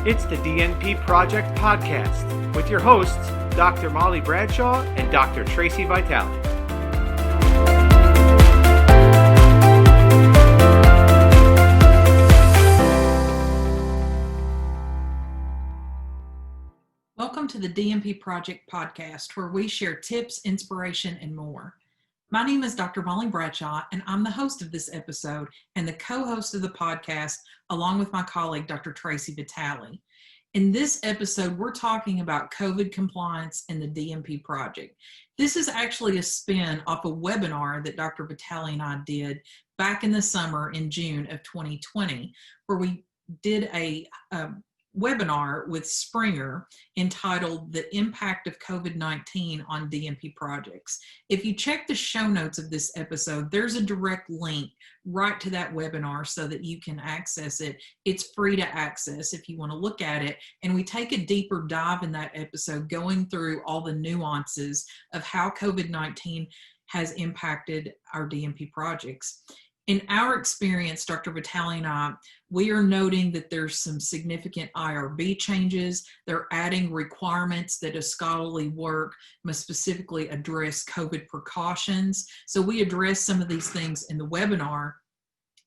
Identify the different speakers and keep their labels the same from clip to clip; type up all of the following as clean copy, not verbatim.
Speaker 1: It's the DNP Project Podcast with your hosts, Dr. Molly Bradshaw and Dr. Tracy Vitale.
Speaker 2: Welcome to the DNP Project Podcast, where we share tips, inspiration, and more. My name is Dr. Molly Bradshaw, and I'm the host of this episode and the co-host of the podcast, along with my colleague, Dr. Tracy Vitale. In this episode, we're talking about COVID compliance and the DNP project. This is actually a spin off a webinar that Dr. Vitale and I did back in the summer in June of 2020, where we did a webinar with Springer entitled The Impact of COVID-19 on DNP Projects. If you check the show notes of this episode, there's a direct link right to that webinar so that you can access it. It's free to access if you want to look at it. And we take a deeper dive in that episode, going through all the nuances of how COVID-19 has impacted our DNP projects. In our experience, Dr. Vitale and I, we are noting that there's some significant IRB changes. They're adding requirements that a scholarly work must specifically address COVID precautions. So we address some of these things in the webinar.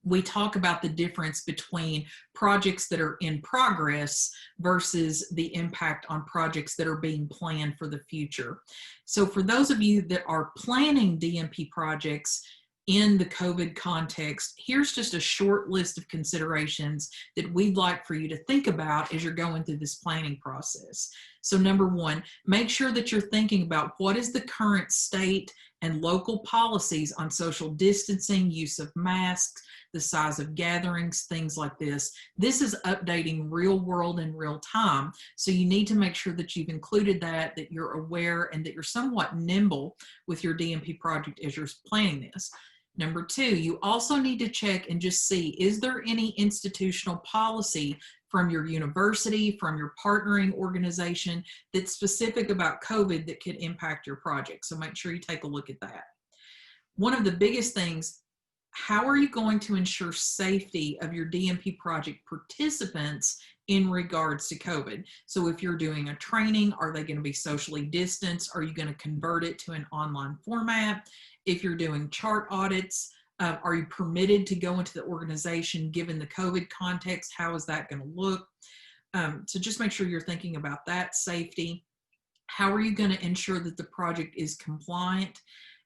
Speaker 2: We talk about the difference between projects that are in progress versus the impact on projects that are being planned for the future. So for those of you that are planning DNP projects in the COVID context, here's just a short list of considerations that we'd like for you to think about as you're going through this planning process. So number one, make sure that you're thinking about what is the current state and local policies on social distancing, use of masks, the size of gatherings, things like this. This is updating real world in real time. So you need to make sure that you've included that you're aware, and that you're somewhat nimble with your DNP project as you're planning this. Number two, you also need to check and just see, is there any institutional policy from your university, from your partnering organization that's specific about COVID that could impact your project? So make sure you take a look at that. One of the biggest things, how are you going to ensure safety of your DNP project participants in regards to COVID? So if you're doing a training, are they going to be socially distanced? Are you going to convert it to an online format? If you're doing chart audits, are you permitted to go into the organization given the COVID context? How is that going to look? So just make sure you're thinking about that safety. How are you going to ensure that the project is compliant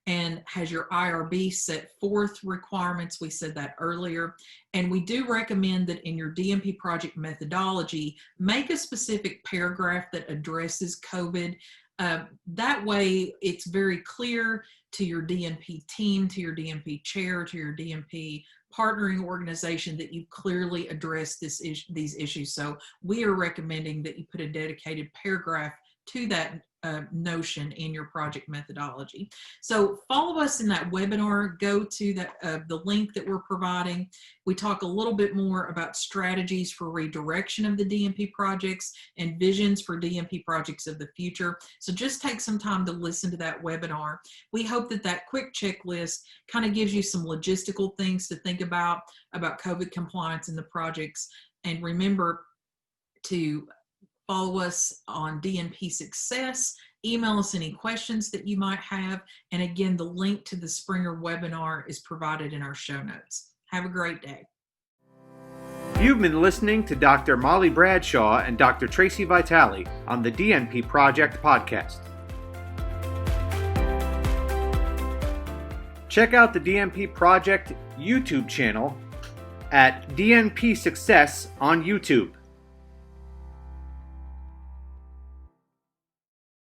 Speaker 2: and has your IRB set forth requirements? We said that earlier. And we do recommend that in your DNP project methodology, make a specific paragraph that addresses COVID. That way it's very clear to your DNP team, to your DNP chair, to your DNP partnering organization that you clearly address these issues. So we are recommending that you put a dedicated paragraph to that notion in your project methodology. So follow us in that webinar. Go to the link that we're providing. We talk a little bit more about strategies for redirection of the DNP projects and visions for DNP projects of the future. So just take some time to listen to that webinar. We hope that quick checklist kind of gives you some logistical things to think about COVID compliance in the projects. And remember to follow us on DNP Success. Email us any questions that you might have. And again, the link to the Springer webinar is provided in our show notes. Have a great day.
Speaker 1: You've been listening to Dr. Molly Bradshaw and Dr. Tracy Vitale on the DNP Project Podcast. Check out the DNP Project YouTube channel at DNP Success on YouTube.